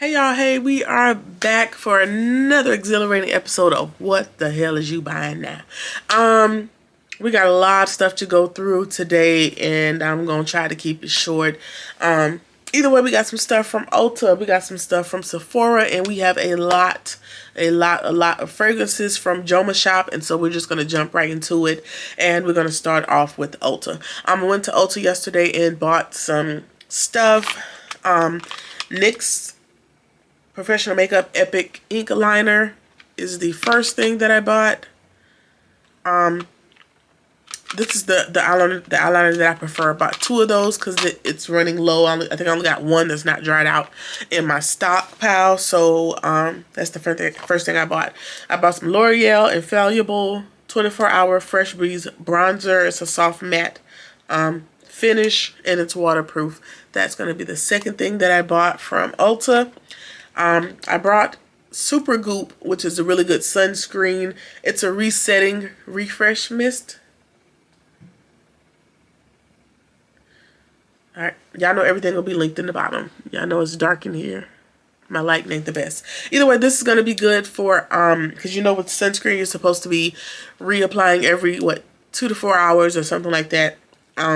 Hey y'all, hey, we are back for another exhilarating episode of What the Hell Is You Buying Now? We got a lot of stuff to go through today, and I'm gonna try to keep it short. Either way, we got some stuff from Ulta, we got some stuff from Sephora, and we have a lot of fragrances from Joma Shop, and so we're just gonna jump right into it, and we're gonna start off with Ulta. I went to Ulta yesterday and bought some stuff. NYX Professional Makeup Epic Ink Liner is the first thing that I bought. This is the eyeliner that I prefer. I bought two of those because it's running low. I think I only got one that's not dried out in my stockpile. So that's the first thing I bought. I bought some L'Oreal Infallible 24-Hour Fresh Breeze Bronzer. It's a soft matte finish and it's waterproof. That's going to be the second thing that I bought from Ulta. I brought Super Goop, which is a really good sunscreen. It's a resetting refresh mist. Alright, y'all know everything will be linked in the bottom. Y'all know it's dark in here. My lighting ain't the best. Either way, this is going to be good for, because you know with sunscreen, you're supposed to be reapplying every, 2 to 4 hours or something like that.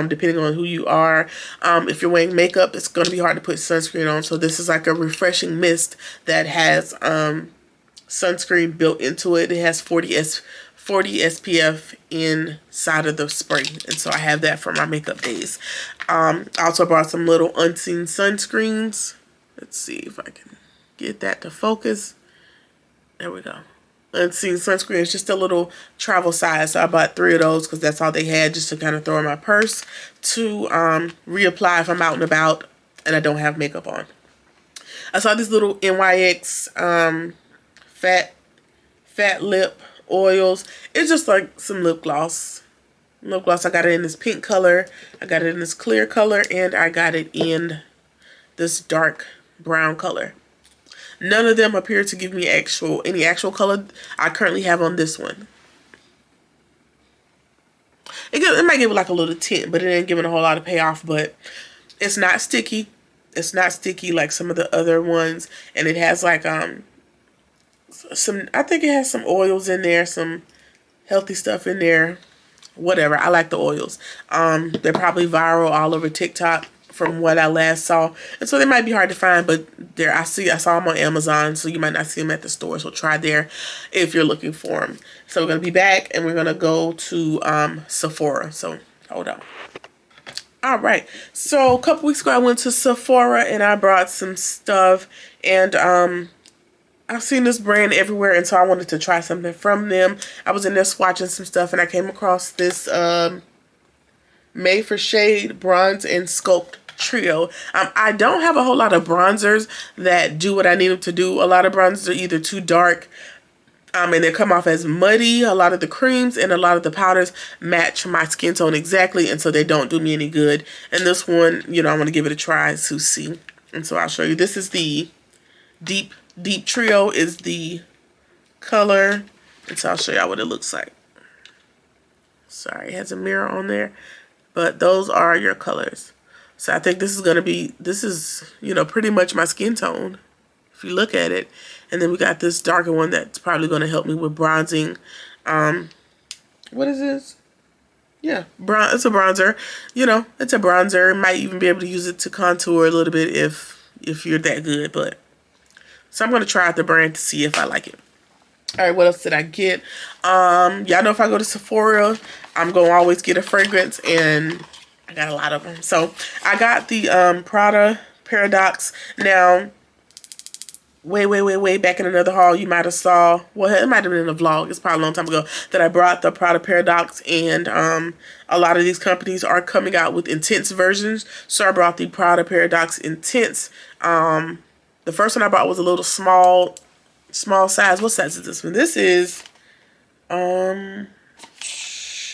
Depending on who you are. If you're wearing makeup, it's going to be hard to put sunscreen on. So this is like a refreshing mist that has sunscreen built into it. It has 40 SPF inside of the spray. And so I have that for my makeup days. I also brought some little unseen sunscreens. Let's see if I can get that to focus. There we go. Unseen sunscreen is just a little travel size, so I bought 3 of those because that's all they had, just to kind of throw in my purse to reapply if I'm out and about and I don't have makeup on. I saw these little NYX fat lip oils. It's just like some lip gloss. I got it in this pink color, I got it in this clear color, and I got it in this dark brown color. None of them appear to give me any actual color. I currently have on this one. It might give it like a little tint, but it ain't giving a whole lot of payoff. But it's not sticky. It's not sticky like some of the other ones. And it has like I think it has some oils in there, some healthy stuff in there. Whatever. I like the oils. They're probably viral all over TikTok from what I last saw, and so they might be hard to find, but I saw them on Amazon, so you might not see them at the store, so try there if you're looking for them. So we're gonna be back and we're gonna go to Sephora, so hold on. All right, so a couple weeks ago I went to Sephora and I brought some stuff, and I've seen this brand everywhere, and so I wanted to try something from them. I was in there swatching some stuff and I came across this Made for Shade Bronze and Sculpt Trio. I don't have a whole lot of bronzers that do what I need them to do. A lot of bronzers are either too dark and they come off as muddy. A lot of the creams and a lot of the powders match my skin tone exactly, and so they don't do me any good. And this one, I want to give it a try to see. And so I'll show you. This is the Deep Trio is the color. And so I'll show y'all what it looks like. Sorry, it has a mirror on there. But those are your colors. So I think this is pretty much my skin tone, if you look at it. And then we got this darker one that's probably going to help me with bronzing. What is this? Yeah, it's a bronzer. It's a bronzer. Might even be able to use it to contour a little bit if you're that good. But so I'm going to try out the brand to see if I like it. All right, what else did I get? Y'all know if I go to Sephora, I'm going to always get a fragrance, and I got a lot of them. So I got the Prada Paradox. Now, way back in another haul, you might have saw, well, it might have been in a vlog, it's probably a long time ago, that I brought the Prada Paradox, and a lot of these companies are coming out with intense versions. So I brought the Prada Paradox Intense. The first one I bought was a little small size. What size is this one? This is I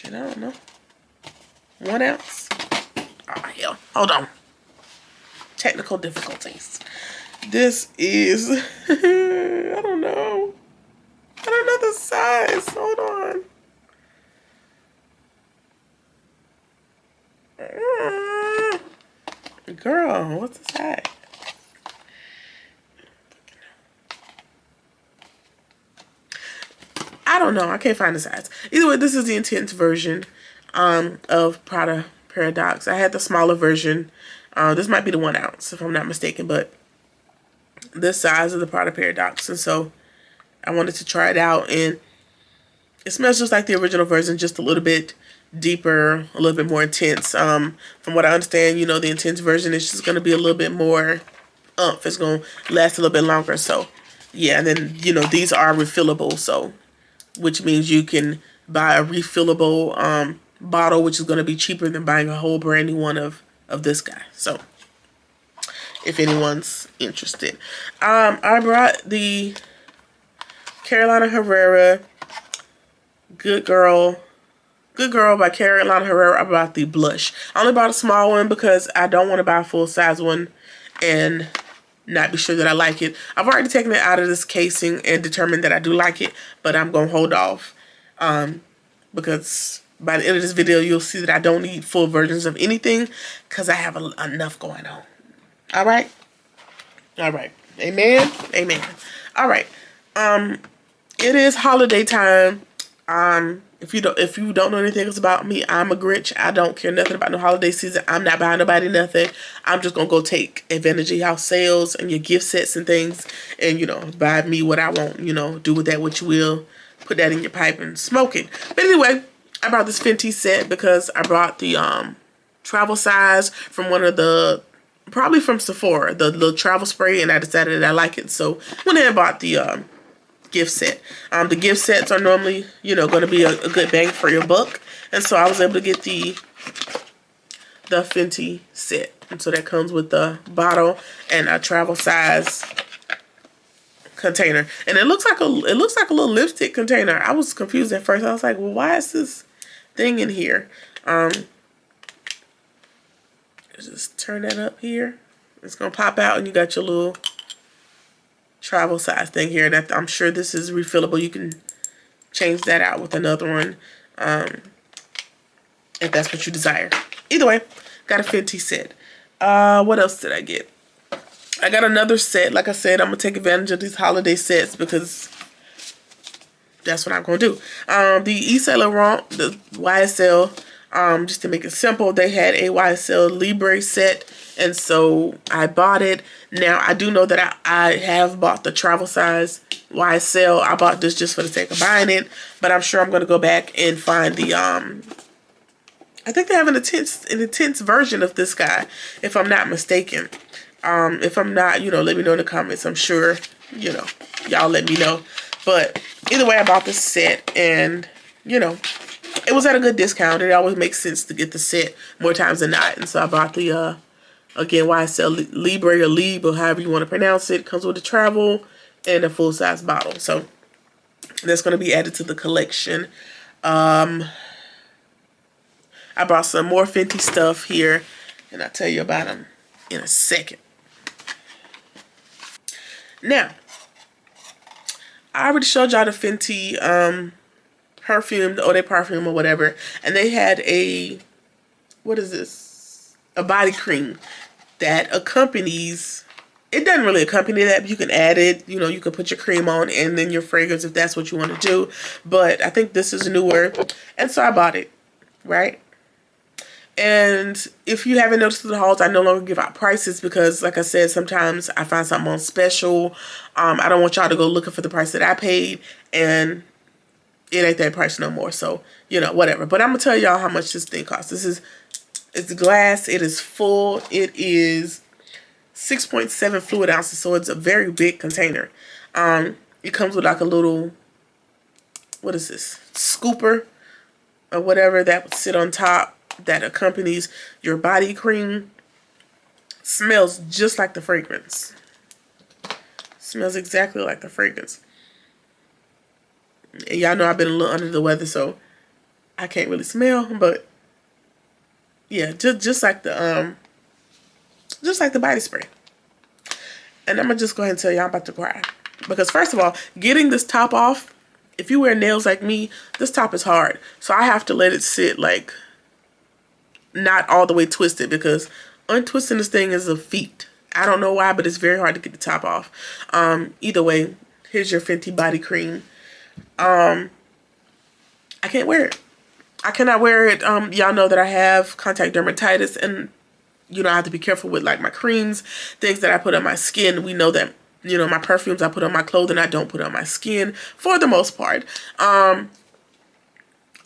don't know, 1 ounce. Oh hell, hold on, technical difficulties. This is I don't know the size. Hold on. Girl, what's the size? I don't know. I can't find the size. Either way, this is the intense version of Prada Paradox. I had the smaller version. This might be the 1 ounce if I'm not mistaken, but this size of the Prada Paradox. And so I wanted to try it out, and it smells just like the original version, just a little bit deeper, a little bit more intense. From what I understand, you know, the intense version is just going to be a little bit more oomph. It's going to last a little bit longer. So yeah, and then, you know, these are refillable, so which means you can buy a refillable bottle, which is going to be cheaper than buying a whole brand new one of this guy. So if anyone's interested, I brought the Carolina Herrera Good Girl by Carolina Herrera. I bought the blush. I only bought a small one because I don't want to buy a full size one and not be sure that I like it. I've already taken it out of this casing and determined that I do like it, but I'm going to hold off because by the end of this video, you'll see that I don't need full versions of anything because I have enough going on. All right? All right. Amen? Amen. All right. It is holiday time. If you don't know anything else about me, I'm a Grinch. I don't care nothing about no holiday season. I'm not buying nobody nothing. I'm just gonna go take advantage of y'all sales and your gift sets and things, and you know, buy me what I want. You know, do with that what you will. Put that in your pipe and smoke it. But anyway, I brought this Fenty set because I brought the travel size from one of the, probably from Sephora, the little travel spray, and I decided that I like it, so went ahead and bought the gift set. The gift sets are normally, you know, going to be a good bang for your buck, and so I was able to get the Fenty set, and so that comes with the bottle and a travel size container, and it looks like a little lipstick container. I was confused at first. I was like, well, why is this thing in here? Just turn that up here. It's gonna pop out, and you got your little travel size thing here. That I'm sure this is refillable. You can change that out with another one if that's what you desire. Either way, got a Fenty set. What else did I get? I got another set. Like I said, I'm gonna take advantage of these holiday sets because that's what I'm gonna do. The Yves Saint Laurent, the YSL, just to make it simple, they had a YSL Libre set, and so I bought it. Now, I do know that I have bought the travel size YSL. I bought this just for the sake of buying it, but I'm sure I'm going to go back and find the, I think they have an intense version of this guy, if I'm not mistaken. If I'm not, you know, let me know in the comments. I'm sure, you know, y'all let me know. But either way, I bought this set, and, you know, it was at a good discount. It always makes sense to get the set more times than not. And so I bought the, again, YSL Libre or Lib, or however you want to pronounce it. Comes with a travel and a full-size bottle. So that's going to be added to the collection. I brought some more Fenty stuff here, and I'll tell you about them in a second. Now, I already showed y'all the Fenty perfume, the Eau de Parfum or whatever, and they had a, what is this? A body cream that accompanies, it doesn't really accompany that, but you can add it, you know, you can put your cream on and then your fragrance if that's what you want to do. But I think this is newer, and so I bought it, right? And if you haven't noticed through the hauls, I no longer give out prices because, like I said, sometimes I find something on special. I don't want y'all to go looking for the price that I paid, and it ain't that price no more. So, you know, whatever. But I'm going to tell y'all how much this thing costs. It's glass. It is full. It is 6.7 fluid ounces. So it's a very big container. It comes with like a little, what is this? Scooper or whatever that would sit on top that accompanies your body cream. Smells just like the fragrance. Smells exactly like the fragrance. And y'all know I've been a little under the weather, so I can't really smell, but yeah, just like the body spray. And I'm gonna just go ahead and tell y'all I'm about to cry. Because first of all, getting this top off, if you wear nails like me, this top is hard. So I have to let it sit like not all the way twisted, because untwisting this thing is a feat. I don't know why, but it's very hard to get the top off. Either way, here's your Fenty body cream. I can't wear it. I cannot wear it. Y'all know that I have contact dermatitis, and you know, I have to be careful with like my creams, things that I put on my skin. We know that, you know, my perfumes I put on my clothing, I don't put on my skin for the most part.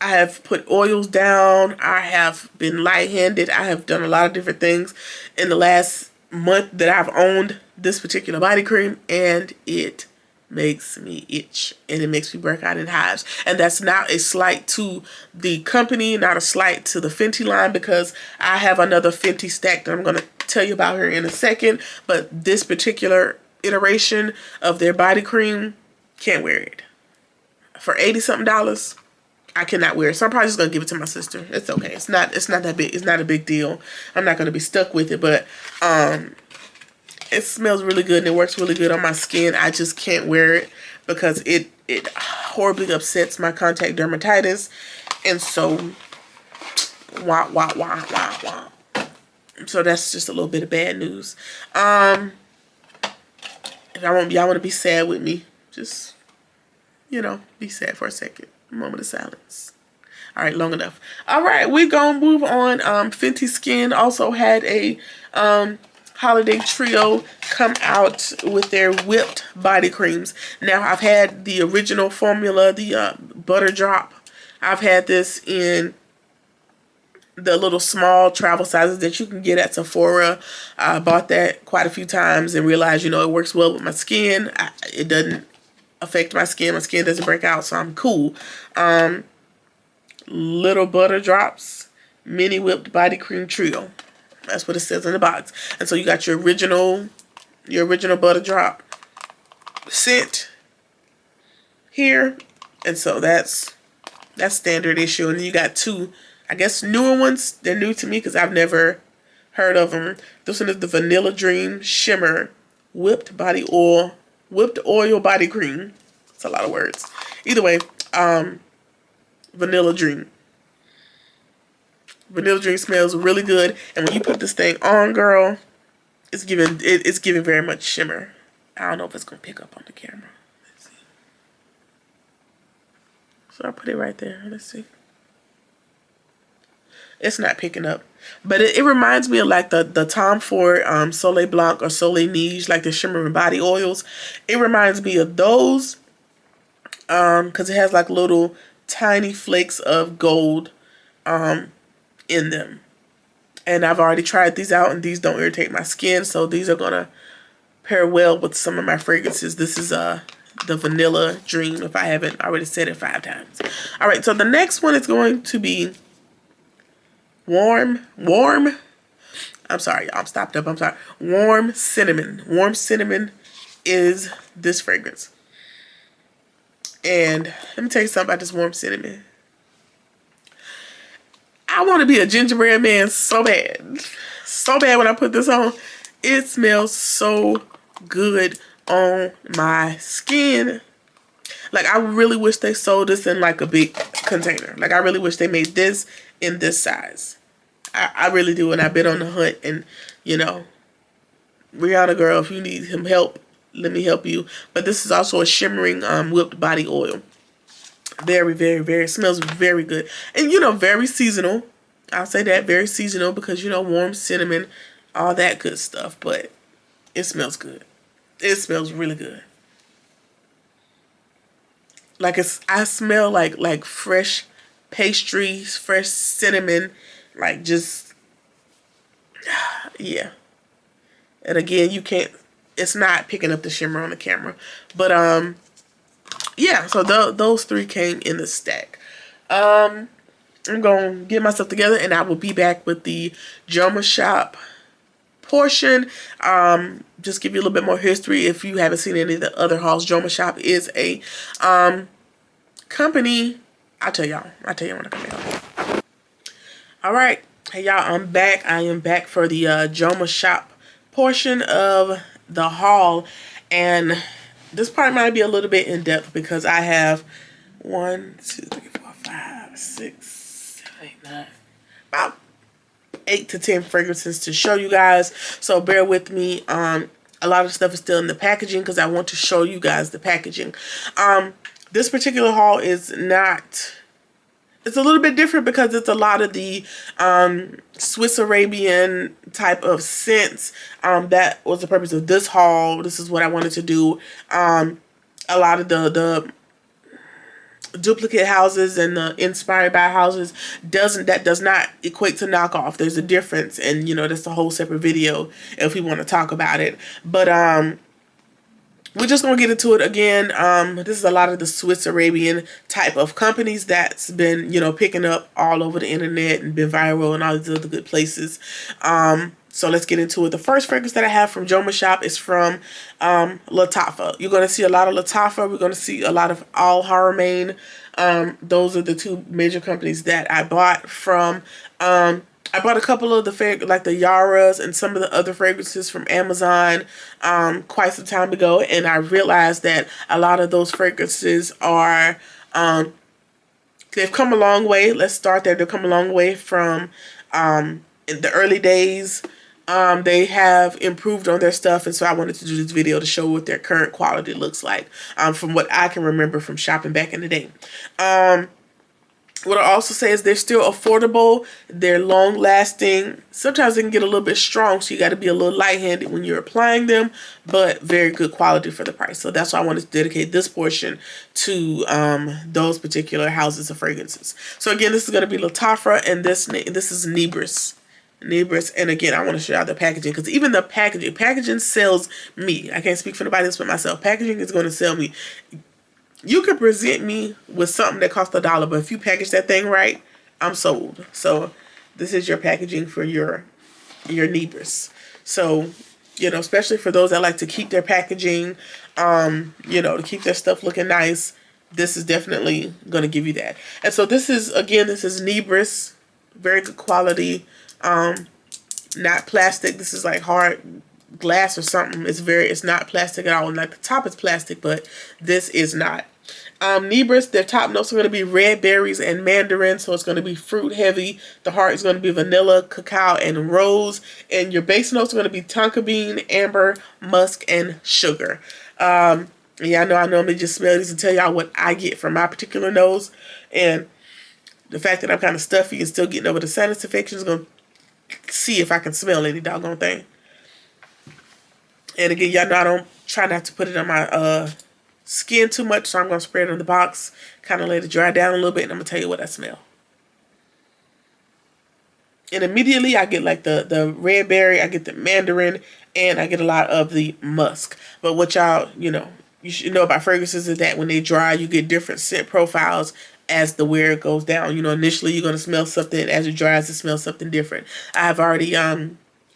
I have put oils down. I have been light-handed. I have done a lot of different things in the last month that I've owned this particular body cream, and it makes me itch and it makes me break out in hives. And that's not a slight to the company, not a slight to the Fenty line, because I have another Fenty stack that I'm going to tell you about here in a second. But this particular iteration of their body cream, can't wear it. For $80 something, I cannot wear it. So I'm probably just gonna give it to my sister. It's okay. It's not that big. It's not a big deal. I'm not gonna be stuck with it, but it smells really good and it works really good on my skin. I just can't wear it because it horribly upsets my contact dermatitis. And so wah. So that's just a little bit of bad news. If y'all want to be sad with me, just, you know, be sad for a second. Moment of silence. All right, long enough. All right, we're gonna move on. Fenty Skin also had a holiday trio come out with their whipped body creams. Now, I've had the original formula, the butter drop. I've had this in the little small travel sizes that you can get at Sephora. I bought that quite a few times and realized, you know, it works well with my skin. It doesn't affect my skin. My skin doesn't break out, so I'm cool. Little butter drops, mini whipped body cream trio. That's what it says in the box. And so you got your original butter drop scent here, and so that's standard issue. And then you got two, I guess, newer ones. They're new to me because I've never heard of them. This one is the Vanilla Dream Shimmer whipped oil body cream. It's a lot of words. Either way, Vanilla Dream. Vanilla Dream smells really good, and when you put this thing on, girl, it's giving very much shimmer. I don't know if it's gonna pick up on the camera. Let's see. So I'll put it right there. Let's see. It's not picking up, but it reminds me of like the Tom Ford Soleil Blanc or Soleil Neige, like the shimmering body oils. It reminds me of those because it has like little tiny flakes of gold in them. And I've already tried these out, and these don't irritate my skin, so these are gonna pair well with some of my fragrances. This is the Vanilla Dream, if I haven't already said it 5 times. All right, so the next one is going to be warm. I'm sorry, I'm stopped up. I'm sorry. Warm Cinnamon. Warm Cinnamon is this fragrance. And let me tell you something about this Warm Cinnamon. I want to be a gingerbread man so bad. So bad when I put this on. It smells so good on my skin. Like, I really wish they sold this in like a big container. Like, I really wish they made this in this size. I really do. And I've been on the hunt, and, you know, Rihanna girl, if you need some help, let me help you. But this is also a shimmering whipped body oil. Very, very, very, smells very good. And, you know, very seasonal. I'll say that, very seasonal, because, you know, warm cinnamon, all that good stuff. But it smells good. It smells really good. Like, I smell like fresh pastries, fresh cinnamon, like just, yeah. And again, you can't, it's not picking up the shimmer on the camera. But, yeah, so those 3 came in the stack. I'm going to get myself together, and I will be back with the Joma Shop portion. Just give you a little bit more history if you haven't seen any of the other hauls. Joma Shop is a company. I'll tell y'all when I come out. All right. Hey, y'all, I'm back. I am back for the Joma Shop portion of the haul. And this part might be a little bit in depth because I have 1, 2, 3, 4, 5, 6, 7, 8, 9, about 8 to 10 fragrances to show you guys. So bear with me. A lot of stuff is still in the packaging because I want to show you guys the packaging. This particular haul is not it's a little bit different because it's a lot of the Swiss Arabian type of scents. That was the purpose of this haul. This is what I wanted to do. A lot of the duplicate houses and the inspired by houses does not equate to knockoff. There's a difference, and you know that's a whole separate video if we want to talk about it. But we're just gonna get into it again. This is a lot of the Swiss Arabian type of companies that's been, you know, picking up all over the internet and been viral and all these other good places. So let's get into it. The first fragrance that I have from Joma Shop is from Lattafa. You're gonna see a lot of Lattafa. We're gonna see a lot of Al Haramain. Those are the two major companies that I bought from. I bought a couple of the like the Yaras and some of the other fragrances from Amazon quite some time ago, and I realized that a lot of those fragrances are they've come a long way. Let's start there. They've come a long way from in the early days. They have improved on their stuff, and so I wanted to do this video to show what their current quality looks like from what I can remember from shopping back in the day. What I also say is they're still affordable. They're long lasting. Sometimes they can get a little bit strong, so you got to be a little light-handed when you're applying them, but very good quality for the price. So that's why I wanted to dedicate this portion to those particular houses of fragrances. So again, this is going to be Lattafa, and this is Nebris. And again, I want to show you the packaging, because even the packaging sells me. I can't speak for nobody else but myself. Packaging is going to sell me. You can present me with something that costs $1, but if you package that thing right, I'm sold. So this is your packaging for your Nebris. So, you know, especially for those that like to keep their packaging, you know, to keep their stuff looking nice, this is definitely going to give you that. And so this is Nebris, very good quality, not plastic. This is like hard glass or something. It's not plastic at all. Like the top is plastic, but this is not. Nebris, their top notes are going to be red berries and mandarin, so it's going to be fruit heavy. The heart is going to be vanilla, cacao, and rose. And your base notes are going to be tonka bean, amber, musk, and sugar. Yeah, I know I normally just smell these and tell y'all what I get from my particular nose. And the fact that I'm kind of stuffy and still getting over the sinus infection is going to see if I can smell any doggone thing. And again, y'all know I don't try not to put it on my skin too much, so I'm going to spray it on the box, kind of let it dry down a little bit, and I'm going to tell you what I smell. And immediately I get like the red berry, I get the mandarin, and I get a lot of the musk. But what y'all, you should know about fragrances is that when they dry, you get different scent profiles as the wear goes down. You know, initially you're going to smell something, as it dries, it smells something different. I have already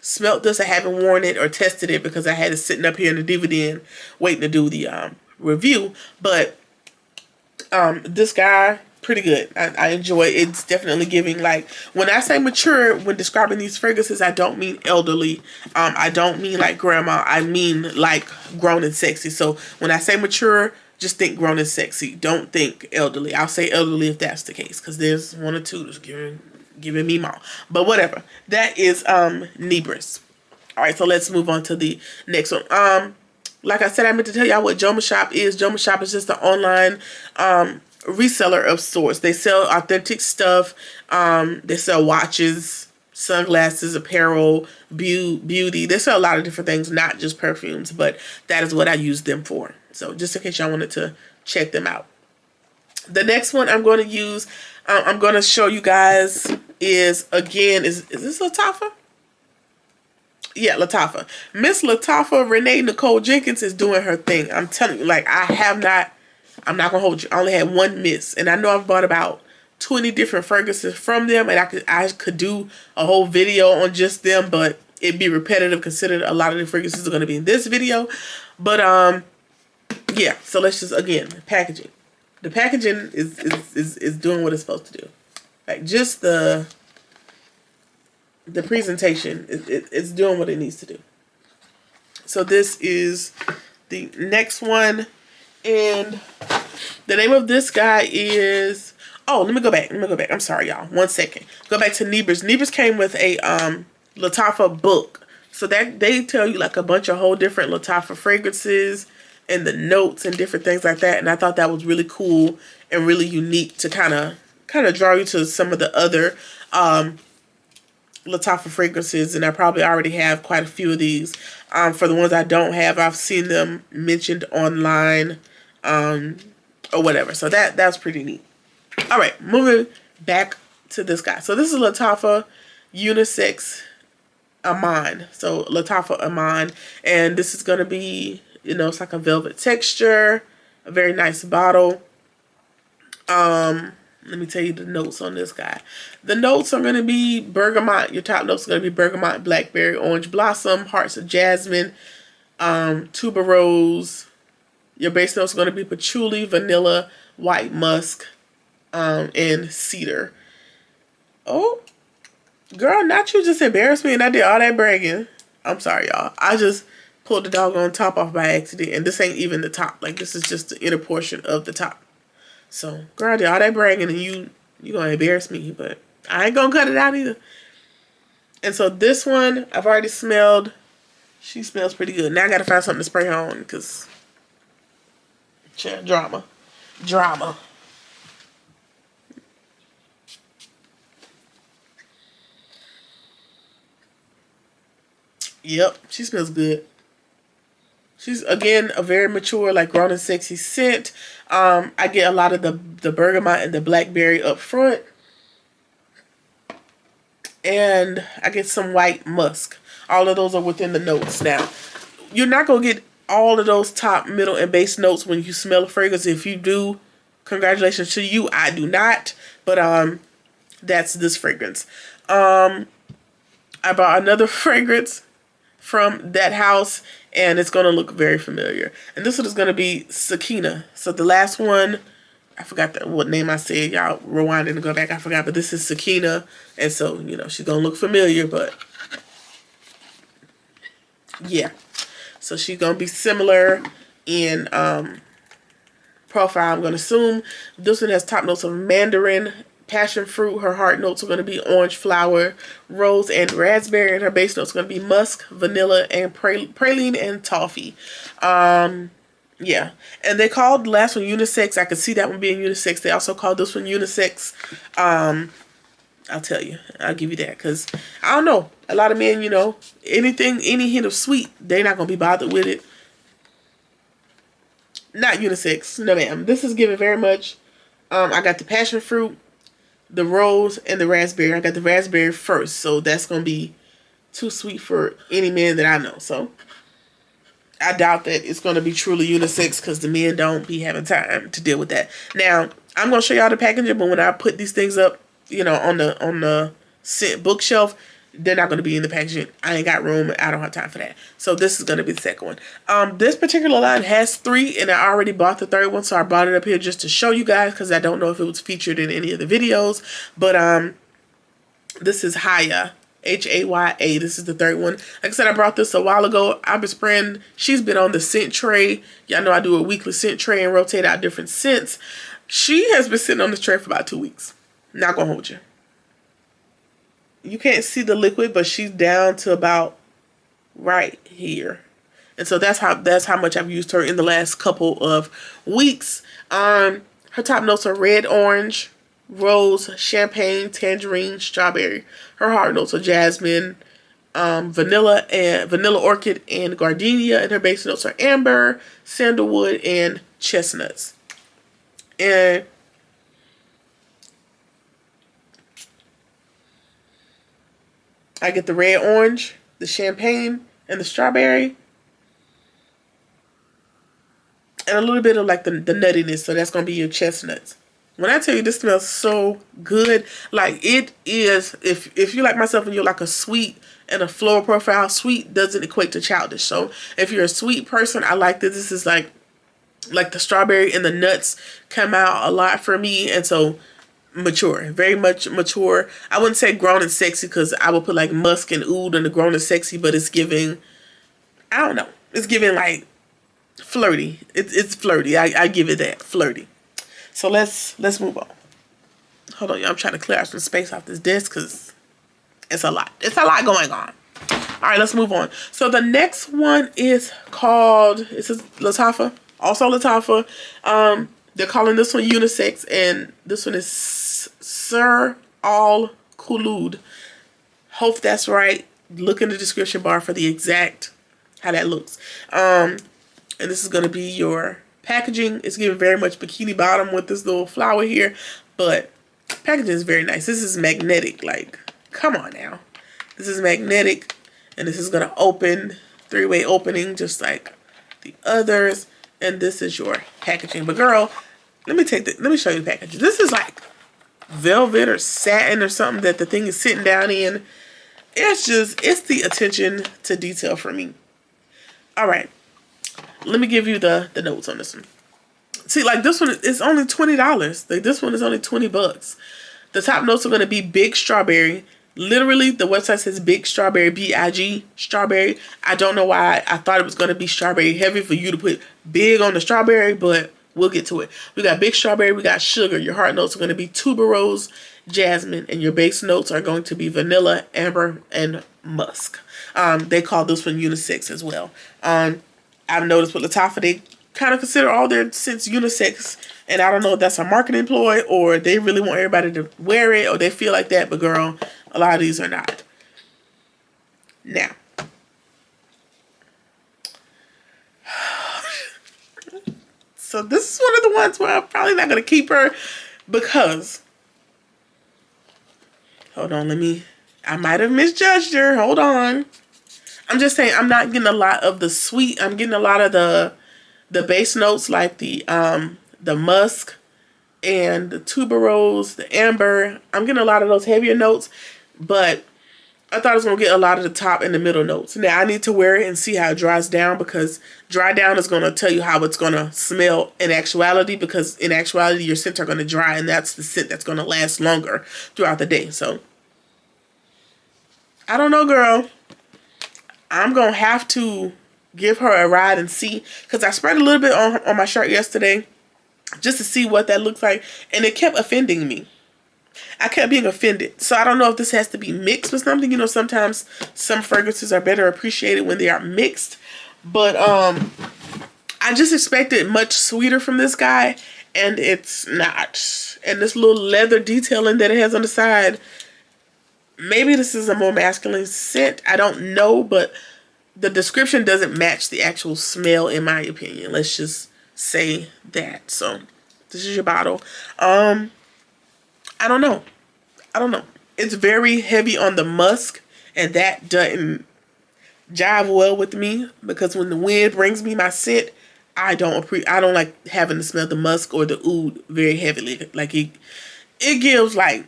smelt this. I haven't worn it or tested it because I had it sitting up here in the DVD waiting to do the review, but this guy, pretty good. I enjoy it. It's definitely giving, like, when I say mature when describing these fragrances, I don't mean elderly. I don't mean like grandma. I mean like grown and sexy. So when I say mature, just think grown and sexy. Don't think elderly. I'll say elderly if that's the case, because there's one or two that's giving me more. But whatever. That is Nebris. All right, so let's move on to the next one. Like I said, I meant to tell y'all what Joma Shop is. Joma Shop is just an online reseller of sorts. They sell authentic stuff. They sell watches, sunglasses, apparel, beauty. They sell a lot of different things, not just perfumes, but that is what I use them for. So just in case y'all wanted to check them out. The next one I'm going to use, I'm going to show you guys is this Lattafa? Yeah, Lattafa. Miss Lattafa Renee Nicole Jenkins is doing her thing. I'm telling you, like, I'm not going to hold you. I only had one miss. And I know I've bought about 20 different fragrances from them. And I could do a whole video on just them, but it'd be repetitive considering a lot of the fragrances are going to be in this video. But, yeah. So let's just, again, packaging. The packaging is doing what it's supposed to do. Like, just the presentation it's doing what it needs to do. So this is the next one, and the name of this guy is, let me go back. I'm sorry, y'all. 1 second. Go back to Nebris. Nebris came with a Lattafa book, so that they tell you like a bunch of whole different Lattafa fragrances and the notes and different things like that. And I thought that was really cool and really unique to kind of kind of draw you to some of the other Lattafa fragrances, and I probably already have quite a few of these. For the ones I don't have, I've seen them mentioned online, or whatever. So that's pretty neat. All right, moving back to this guy. So this is Lattafa Unisex Amman. So Lattafa Amman, and this is gonna be, you know, it's like a velvet texture, a very nice bottle. Let me tell you the notes on this guy. The notes are going to be bergamot. Your top notes are going to be bergamot, blackberry, orange blossom, hearts of jasmine, tuberose. Your base notes are going to be patchouli, vanilla, white musk, and cedar. Oh, girl, not you just embarrassed me and I did all that bragging. I'm sorry, y'all. I just pulled the doggone top off by accident, and this ain't even the top. Like, this is just the inner portion of the top. So, girl, I did all that bragging and you gonna embarrass me, but I ain't gonna cut it out either. And so this one, I've already smelled. She smells pretty good. Now I gotta find something to spray on, because drama. Yep, she smells good. She's, again, a very mature, like, grown and sexy scent. I get a lot of the bergamot and the blackberry up front. And I get some white musk. All of those are within the notes. Now, you're not going to get all of those top, middle, and base notes when you smell a fragrance. If you do, congratulations to you. I do not. But that's this fragrance. I bought another fragrance from that house, and it's going to look very familiar. And this one is going to be Sakina. So the last one, I forgot what name I said. Y'all rewind and go back. I forgot. But this is Sakina. And so, you know, she's going to look familiar. But, yeah. So she's going to be similar in profile, I'm going to assume. This one has top notes of mandarin, passion fruit. Her heart notes are going to be orange flower, rose, and raspberry. And her base notes are going to be musk, vanilla, and praline and toffee. Yeah. And they called the last one unisex. I could see that one being unisex. They also called this one unisex. I'll tell you. I'll give you that. Because, I don't know. A lot of men, you know, anything, any hint of sweet, they're not going to be bothered with it. Not unisex. No, ma'am. This is given very much. I got the passion fruit, the rose, and the raspberry. I got the raspberry first, so that's going to be too sweet for any man that I know. So, I doubt that it's going to be truly unisex, because the men don't be having time to deal with that. Now, I'm going to show y'all the packaging, but when I put these things up, you know, on the scent bookshelf, they're not going to be in the packaging. I ain't got room. I don't have time for that. So this is going to be the second one. This particular line has 3, and I already bought the third one, so I brought it up here just to show you guys, because I don't know if it was featured in any of the videos. But this is Haya, H-A-Y-A. This is the third one. Like I said, I brought this a while ago. I've been spraying. She's been on the scent tray. Y'all know I do a weekly scent tray and rotate out different scents. She has been sitting on this tray for about 2 weeks. Not gonna hold you. You can't see the liquid, but she's down to about right here. And so that's how much I've used her in the last couple of weeks. Her top notes are red, orange, rose, champagne, tangerine, strawberry. Her heart notes are jasmine, vanilla orchid, and gardenia. And her base notes are amber, sandalwood, and chestnuts. And I get the red, orange, the champagne, and the strawberry. And a little bit of like the nuttiness. So that's going to be your chestnuts. When I tell you this smells so good, like it is, if you like myself and you're like a sweet and a floral profile, sweet doesn't equate to childish. So if you're a sweet person, I like this. This is like the strawberry and the nuts come out a lot for me. And so mature, very much mature. I wouldn't say grown and sexy, because I would put like musk and oud in the grown and sexy, but it's giving, I don't know, it's giving like flirty. It's flirty. I give it that, flirty. So let's move on. Hold on, y'all. I'm trying to clear out some space off this desk, because it's a lot. It's a lot going on. All right, let's move on. So the next one is called, it says Lattafa, also Lattafa. They're calling this one unisex, and this one is Sir All Khulud. Hope that's right. Look in the description bar for the exact how that looks. And this is going to be your packaging. It's giving very much bikini bottom with this little flower here, but packaging is very nice. This is magnetic. Like, come on now. This is magnetic, and this is going to open, three-way opening just like the others. And this is your packaging. But girl, let me show you the packaging. This is like velvet or satin or something that the thing is sitting down in. It's the attention to detail for me. All right, let me give you the notes on this one. See, like this one is only $20. Like this one is only $20. The top notes are going to be big strawberry. Literally, the website says big strawberry, B-I-G, strawberry. I don't know why I thought it was going to be strawberry heavy for you to put big on the strawberry, but we'll get to it. We got big strawberry, we got sugar. Your heart notes are going to be tuberose, jasmine, and your base notes are going to be vanilla, amber, and musk. They call this one unisex as well. I've noticed with Lattafa, they kind of consider all their scents unisex, and I don't know if that's a marketing ploy or they really want everybody to wear it or they feel like that, but girl, a lot of these are not. Now, so this is one of the ones where I'm probably not going to keep her because, hold on, I might have misjudged her. Hold on. I'm just saying I'm not getting a lot of the sweet. I'm getting a lot of the base notes like the musk and the tuberose, the amber. I'm getting a lot of those heavier notes, but I thought I was going to get a lot of the top and the middle notes. Now, I need to wear it and see how it dries down, because dry down is going to tell you how it's going to smell in actuality, because in actuality, your scents are going to dry, and that's the scent that's going to last longer throughout the day. So, I don't know, girl. I'm going to have to give her a ride and see, because I sprayed a little bit on my shirt yesterday just to see what that looks like, and it kept offending me. I kept being offended. So I don't know if this has to be mixed with something. You know, sometimes some fragrances are better appreciated when they are mixed. But I just expected much sweeter from this guy, and it's not. And this little leather detailing that it has on the side, maybe this is a more masculine scent. I don't know, but the description doesn't match the actual smell in my opinion. Let's just say that. So this is your bottle. I don't know. It's very heavy on the musk, and that doesn't jive well with me, because when the wind brings me my scent, I don't like having to smell the musk or the oud very heavily. Like it gives like,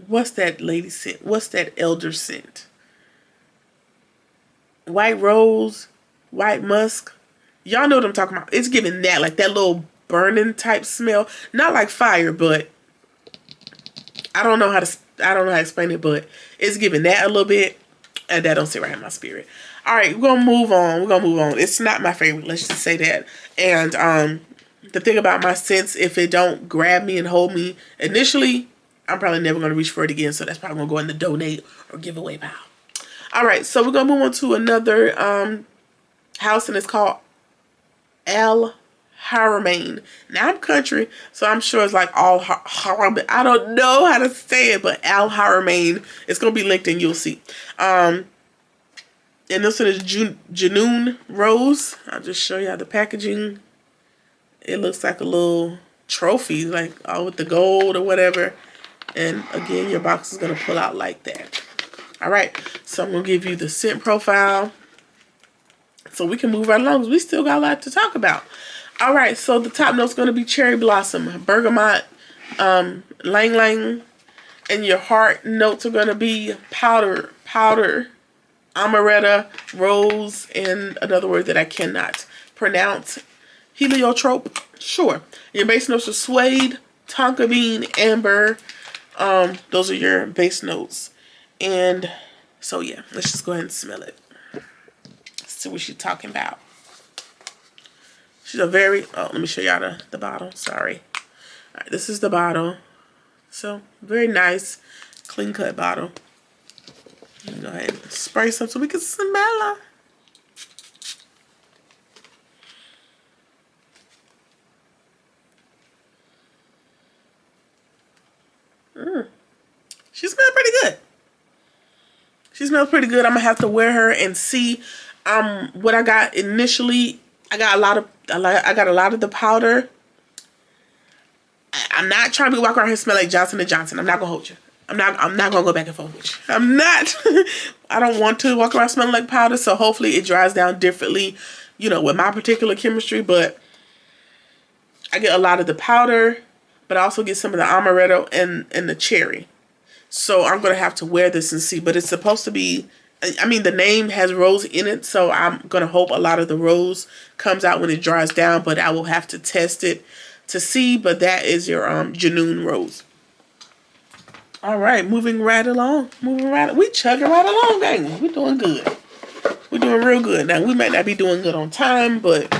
what's that lady scent? What's that elder scent? White rose, white musk. Y'all know what I'm talking about. It's giving that, like that little burning type smell. Not like fire, but I don't know how to explain it, but it's giving that a little bit, and that don't sit right in my spirit. All right, we're gonna move on. It's not my favorite, let's just say that. And the thing about my scents, if it don't grab me and hold me initially, I'm probably never gonna reach for it again. So that's probably gonna go in the donate or giveaway pile. All right, so we're gonna move on to another house, and it's called Al Haramain. Now I'm country, so I'm sure it's like all Haramain. I don't know how to say it, but Al Haramain. It's gonna be linked and you'll see. And this one is Janoon Rose. I'll just show you how the packaging. It looks like a little trophy, like all with the gold or whatever. And again, your box is gonna pull out like that. All right, so I'm gonna give you the scent profile, so we can move right along, because we still got a lot to talk about. All right, so the top note's going to be cherry blossom, bergamot, lang lang, and your heart notes are going to be powder, amaretta, rose, and another word that I cannot pronounce, heliotrope. Sure. Your base notes are suede, tonka bean, amber. Those are your base notes. And so yeah, let's just go ahead and smell it. See what she's talking about. She's a very, let me show y'all the bottle. Sorry. All right, this is the bottle. So, very nice, clean cut bottle. Go ahead and spray some so we can smell her. She smells pretty good. She smells pretty good. I'm gonna have to wear her and see. What I got initially, I got a lot of the powder. I'm not trying to walk around here smell like Johnson & Johnson. I'm not gonna hold you. I'm not gonna go back and forth with you. I'm not. I don't want to walk around smelling like powder. So hopefully it dries down differently, you know, with my particular chemistry. But I get a lot of the powder, but I also get some of the amaretto and the cherry. So I'm gonna have to wear this and see. But it's supposed to be. I mean, the name has rose in it, so I'm gonna hope a lot of the rose comes out when it dries down. But I will have to test it to see. But that is your Janoon rose. All right, moving right along. We chugging right along, ain't we? We doing good. We're doing real good. Now, we might not be doing good on time, but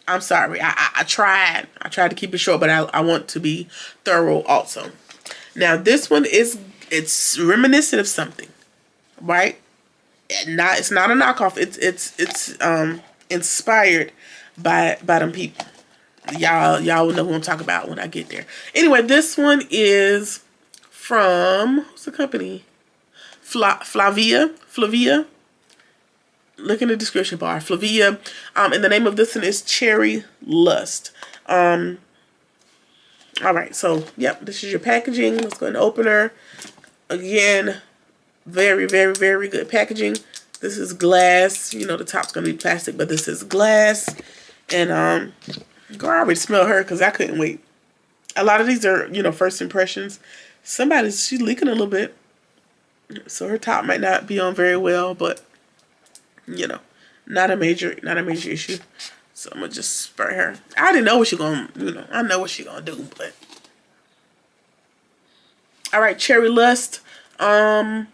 I'm sorry. I tried. I tried to keep it short, but I want to be thorough also. Now, this one it's reminiscent of something, right? It's not a knockoff. It's inspired by them people. Y'all will know who I'm talking about when I get there. Anyway, this one is from, who's the company? Flavia. Look in the description bar. Flavia. And the name of this one is Cherry Lust. All right. So, yep. This is your packaging. Let's go ahead and open her. Again, very, very, very good packaging. This is glass. You know, the top's going to be plastic, but this is glass. And, girl, I already smell her because I couldn't wait. A lot of these are, you know, first impressions. She's leaking a little bit. So her top might not be on very well, but, you know, not a major issue. So I'm going to just spray her. I already know what she's going to, you know, I know what she's going to do, but. All right, Cherry Lust. Let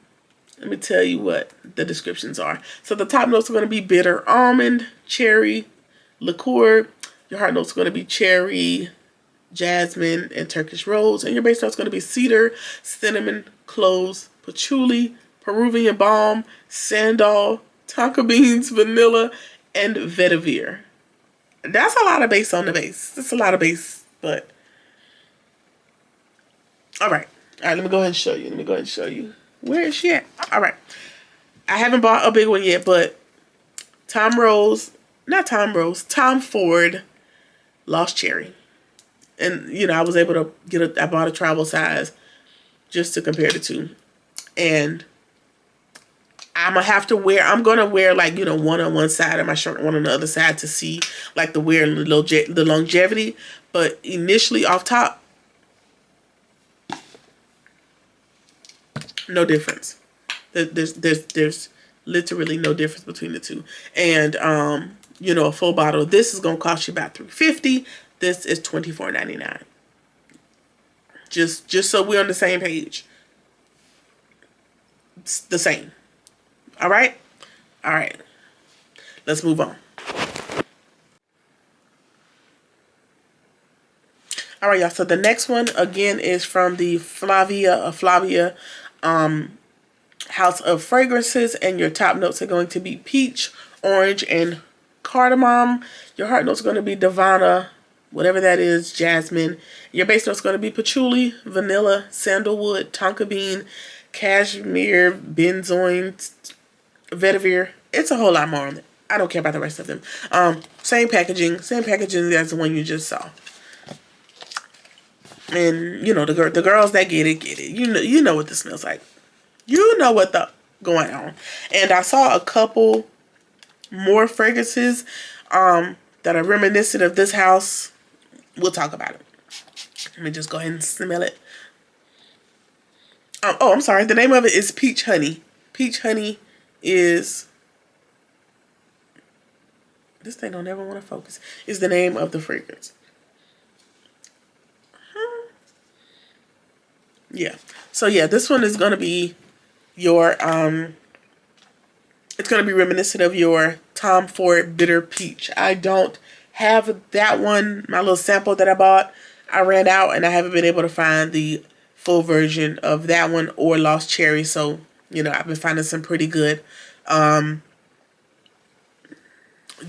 me tell you what the descriptions are. So the top notes are going to be bitter almond, cherry, liqueur. Your heart notes are going to be cherry, jasmine, and Turkish rose. And your base notes are going to be cedar, cinnamon, cloves, patchouli, Peruvian balm, sandal, tonka beans, vanilla, and vetiver. That's a lot of base on the base. That's a lot of base, but. All right. All right, let me go ahead and show you. Where is she at? All right. I haven't bought a big one yet, but Tom Ford Lost Cherry. And, you know, I was able to I bought a travel size just to compare the two. And I'm going to wear like, you know, one on one side of my shirt, one on the other side to see like the wear and the longevity. But initially off top, no difference. There's literally no difference between the two. And, you know, a full bottle of this is going to cost you about $3.50. This is $24.99. Just so we're on the same page. It's the same. All right? All right. Let's move on. All right, y'all. So the next one, again, is from the Flavia House of Fragrances. And your top notes are going to be peach, orange, and cardamom. Your heart notes are going to be Divana, whatever that is, jasmine. Your base notes are going to be patchouli, vanilla, sandalwood, tonka bean, cashmere, benzoin, vetiver. It's a whole lot more on it. I don't care about the rest of them. Same packaging as the one you just saw. And you know the girls that get it. You know what this smells like. You know what the going on. And I saw a couple more fragrances that are reminiscent of this house. We'll talk about it. Let me just go ahead and smell it. Oh, I'm sorry. The name of it is Peach Honey. Peach Honey is... This thing don't ever want to focus. Is the name of the fragrance. Yeah. So, yeah, this one is going to be your... It's going to be reminiscent of your Tom Ford Bitter Peach. I don't have that one. My little sample that I bought, I ran out and I haven't been able to find the full version of that one or Lost Cherry. So, you know, I've been finding some pretty good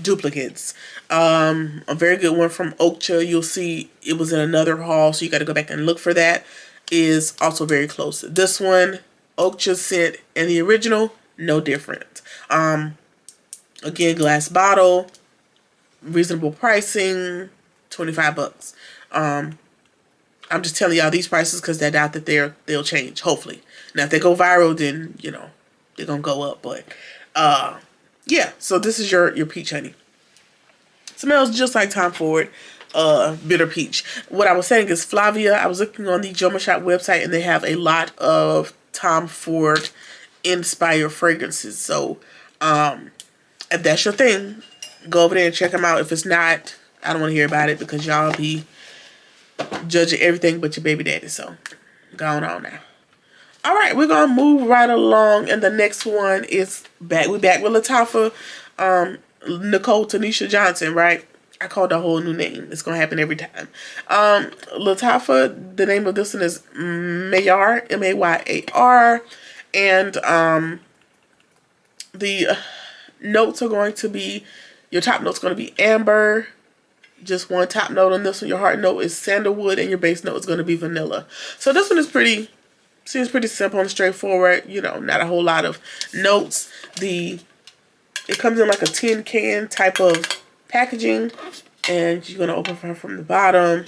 duplicates. A very good one from Ulta. You'll see it was in another haul, so you got to go back and look for that. is also very close. This one, Ultra scent, and the original, no different. Again, glass bottle, reasonable pricing, 25 bucks. I'm just telling y'all these prices because I doubt that they'll change, hopefully. Now, if they go viral, then, you know, they're going to go up. But, yeah, so this is your peach honey. Smells just like Tom Ford bitter peach. What I was saying is Flavia, I was looking on the Joma Shop website, and they have a lot of Tom Ford inspired fragrances. So, if that's your thing, go over there and check them out. If it's not, I don't want to hear about it because y'all be judging everything but your baby daddy. So, going on now. All right, we're going to move right along. And the next one is back. We're back with Lattafa, Nicole Tanisha Johnson, right? I called a whole new name. It's going to happen every time. Lattafa, the name of this one is Mayar, M-A-Y-A-R. And the notes are going to be, your top note's going to be amber. Just one top note on this one. Your heart note is sandalwood, and your base note is going to be vanilla. So this one is seems pretty simple and straightforward. You know, not a whole lot of notes. It comes in like a tin can type of packaging, and you're going to open her from the bottom,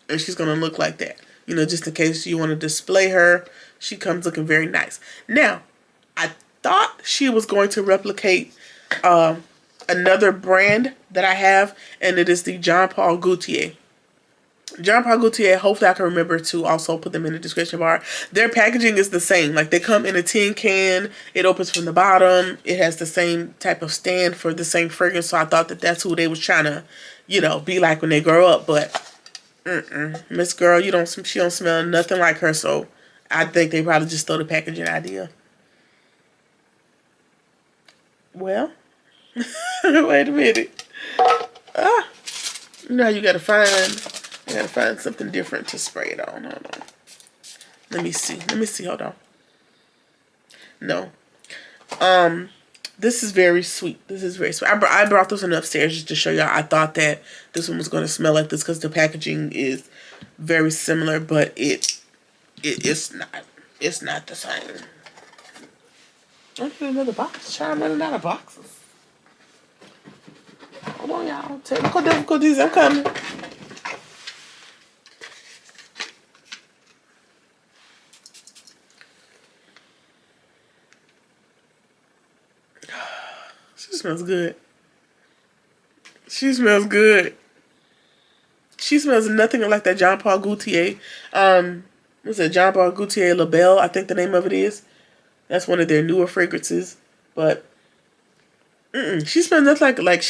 and she's going to look like that. You know, just in case you want to display her, she comes looking very nice. Now, I thought she was going to replicate another brand that I have, and it is the Jean Paul Gaultier. Jean Paul Gaultier, hopefully I can remember to also put them in the description bar. Their packaging is the same. Like, they come in a tin can. It opens from the bottom. It has the same type of stand for the same fragrance. So I thought that that's who they was trying to, you know, be like when they grow up. But, Miss Girl, she don't smell nothing like her. So I think they probably just stole the packaging idea. Well, wait a minute. You know how you gotta find something different to spray it on. Hold on. Let me see. Hold on. No. This is very sweet. I brought this one upstairs just to show y'all. I thought that this one was going to smell like this because the packaging is very similar, but it's not. It's not the same. I'm getting another box. I'm running out of boxes. Hold on, y'all. Technical difficulties. I'm coming. She smells good. She smells good. She smells nothing like that Jean Paul Gaultier. What's it? Jean Paul Gaultier La Belle, I think the name of it is. That's one of their newer fragrances. But she smells nothing like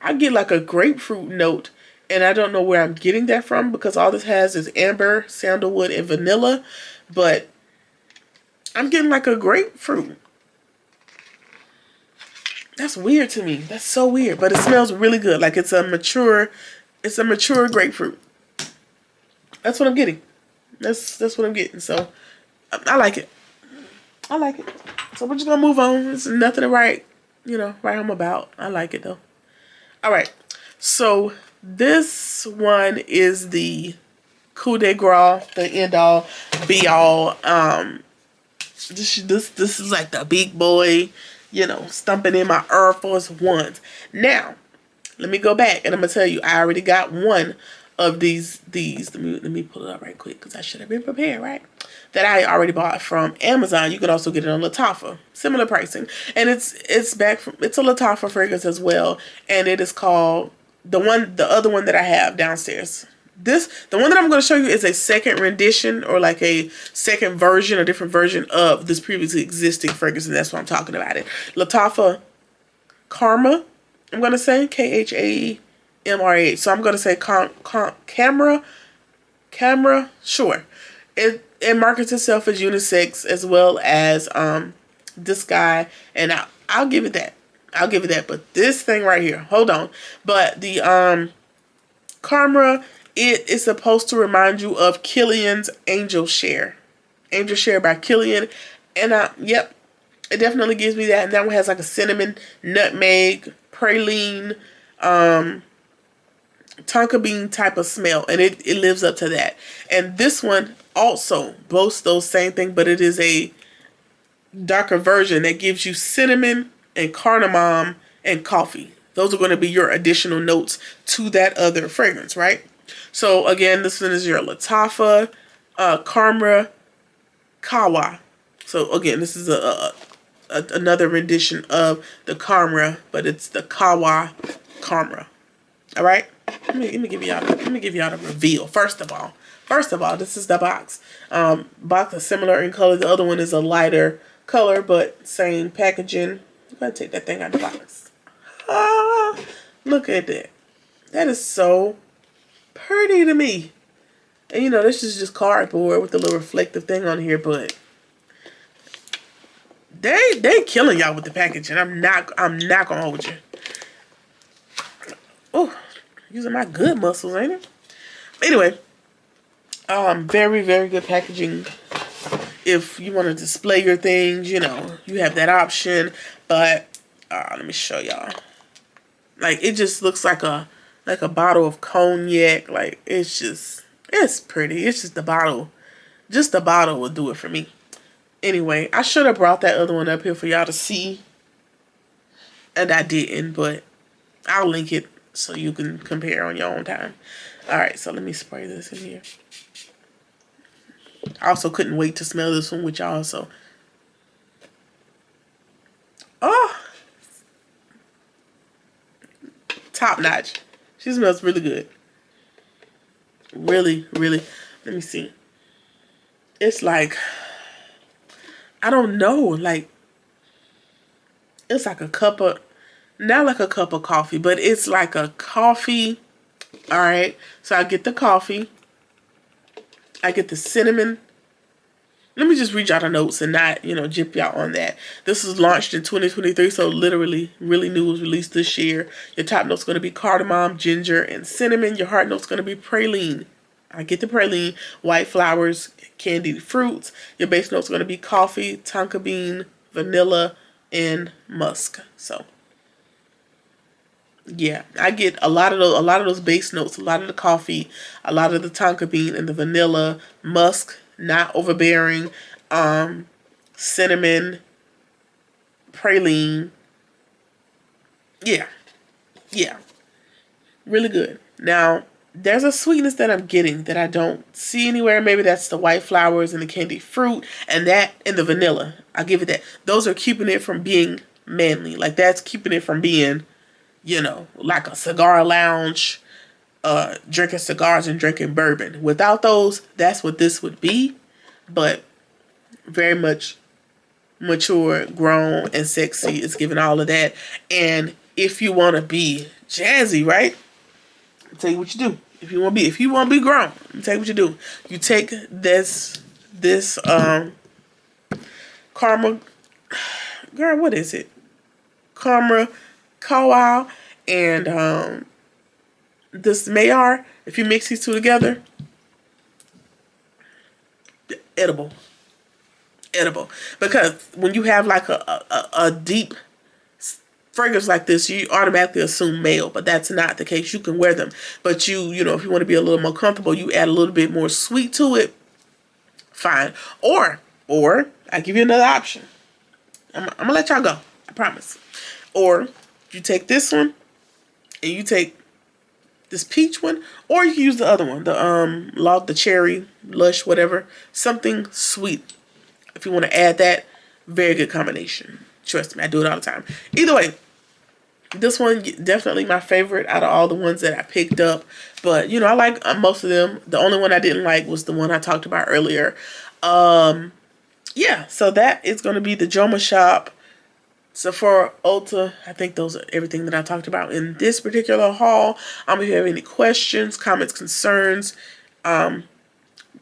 I get like a grapefruit note. And I don't know where I'm getting that from because all this has is amber, sandalwood, and vanilla. But I'm getting like a grapefruit. That's weird to me. That's so weird. But it smells really good. Like it's a mature grapefruit. That's what I'm getting. That's what I'm getting. So I like it. I like it. So we're just gonna move on. It's nothing to write home about. I like it though. All right. So this one is the coup de grace, the end all, be all. This is like the big boy, stumping in my Air Force Ones. Now, let me go back and I'm gonna tell you, I already got one of these. Let me pull it up right quick because I should have been prepared, right? That I already bought from Amazon. You can also get it on Lattafa, similar pricing, and it's a Lattafa fragrance as well, and it is called the other one that I have downstairs. The one that I'm going to show you is a second rendition or like a second version, a different version of this previously existing fragrance, and that's what I'm talking about. It Lattafa Karma. I'm going to say Khamra. So I'm going to say Camera. Sure. It markets itself as unisex as well as this guy, and I'll give it that. But this thing right here, hold on. But the Karma, it is supposed to remind you of Killian's Angel Share. Angel Share by Killian. And yep, it definitely gives me that. And that one has like a cinnamon, nutmeg, praline, tonka bean type of smell, and it lives up to that. And this one also boasts those same thing, but it is a darker version that gives you cinnamon and cardamom and coffee. Those are going to be your additional notes to that other fragrance, right? So again, this one is your Latafa Karma Kawa. So again, this is another rendition of the Karma, but it's the Kawa Karma. All right. Let me give y'all the reveal. First of all, this is the box. Box is similar in color. The other one is a lighter color, but same packaging. I'm gonna take that thing out of the box. Ah, look at that. That is so pretty to me. And you know, this is just cardboard with the little reflective thing on here, but they killing y'all with the packaging. I'm not gonna hold you. Oh, using my good muscles, ain't it? Anyway, very, very good packaging. If you want to display your things, you know, you have that option. But let me show y'all. Like, it just looks like a bottle of cognac. Like, it's pretty. It's just the bottle. Just the bottle will do it for me. Anyway, I should have brought that other one up here for y'all to see. And I didn't, but I'll link it so you can compare on your own time. Alright, so let me spray this in here. I also couldn't wait to smell this one with y'all, so. Oh! Top notch. She smells really good. Really, really. Let me see. It's like, I don't know, like, it's like a cup of, not like a cup of coffee, but it's like a coffee. All right, so I get the coffee. I get the cinnamon. Let me just read y'all the notes and not, you know, jip y'all on that. This was launched in 2023, so literally really new, was released this year. Your top note's going to be cardamom, ginger, and cinnamon. Your heart note's going to be praline. I get the praline, white flowers, candied fruits. Your base note's going to be coffee, tonka bean, vanilla, and musk. So yeah, I get a lot of those base notes, a lot of the coffee, a lot of the tonka bean, and the vanilla, musk, not overbearing, cinnamon, praline. Yeah, really good. Now, there's a sweetness that I'm getting that I don't see anywhere. Maybe that's the white flowers and the candied fruit, and the vanilla. I'll give it that. Those are keeping it from being manly. Like, that's keeping it from being, you know, like a cigar lounge, drinking cigars and drinking bourbon. Without those, that's what this would be. But very much mature, grown, and sexy. It's giving all of that. And if you want to be jazzy, right? I'll tell you what you do. If you want to be grown, I'll tell you what you do. You take this Karma, girl, what is it? Karma Kawa and this Mayar. If you mix these two together, edible. Because when you have like a deep fragrance like this, you automatically assume male, but that's not the case. You can wear them, but you know, if you want to be a little more comfortable, you add a little bit more sweet to it, fine. Or I give you another option. I'm gonna let y'all go, I promise. Or you take this one and you take this peach one, or you can use the other one, the cherry lush, whatever, something sweet. If you want to add that, very good combination. Trust me, I do it all the time. Either way, this one definitely my favorite out of all the ones that I picked up. But you know, I like most of them. The only one I didn't like was the one I talked about earlier. Yeah, so that is going to be the Joma Shop, Sephora, Ulta. I think those are everything that I talked about in this particular haul. If you have any questions, comments, concerns,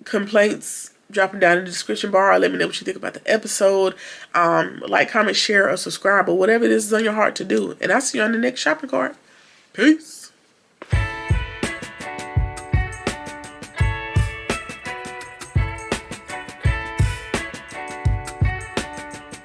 complaints, drop them down in the description bar. Let me know what you think about the episode. Like, comment, share, or subscribe, or whatever it is on your heart to do. And I'll see you on the next shopping cart. Peace.